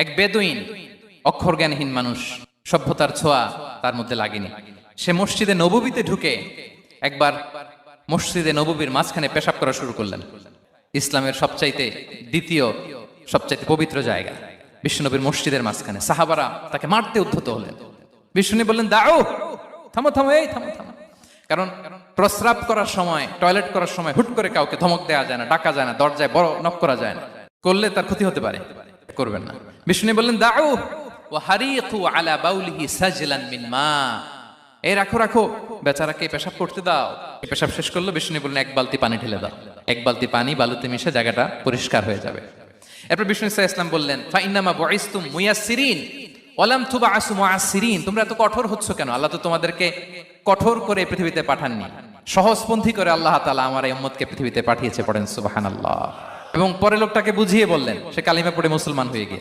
এক বেদুইন, অক্ষর জ্ঞানহীন মানুষ, সভ্যতার ছোঁয়া তার মধ্যে লাগেনি। সে মসজিদে নববীতে ঢুকে একবার মসজিদে নববীর মাঝখানে পেশাব করা শুরু করলেন। ইসলামের সবচাইতে দ্বিতীয় সবচাইতে পবিত্র জায়গা বিশ্বনবীর মসজিদের মাঝখানে। সাহাবারা তাকে মারতে উদ্ধত হলেন। বিষ্ণু বললেন, দাও, থামো থামো, এই থামো থামো। কারণ প্রস্রাব করার সময়, টয়লেট করার সময় হুট করে কাউকে ধমক দেওয়া যায় না, ডাকা যায় না, দরজায় বড় নক করা যায় না, করলে তার ক্ষতি হতে পারে, করবেন না। বিষ্ণু বললেন, দাও ওয়া হারিকু আলা বাউলিহি সাজলান মিন মা। এই রাখো রাখো, বেচারাকে পেশাব করতে দাও। পেশাব শেষ করলো, বিষ্ণু বললেন, এক বালতি পানি ঢেলে দাও। এক বালতি পানি বালুতে মিশে জায়গাটা পরিষ্কার হয়ে যাবে। এরপর বিষ্ণু ইসলাম বললেন, ফা ইন্নামা বুইসতুম মুয়াসসিরিন ওয়ালাম তুবআসু মুআসসিরিন। তোমরা এত কঠোর হচ্ছ কেন? আল্লাহ তো তোমাদেরকে কঠোর করে পৃথিবীতে পাঠাননি, সহজপন্থী করে আল্লাহ তাআলা আমার এই উম্মতকে পৃথিবীতে পাঠিয়েছে। পড়েন সুবহানাল্লাহ। এবং পরে লোকটাকে বুঝিয়ে বললেন, সে কালিমা পড়ে মুসলমান হয়ে গিয়েছে।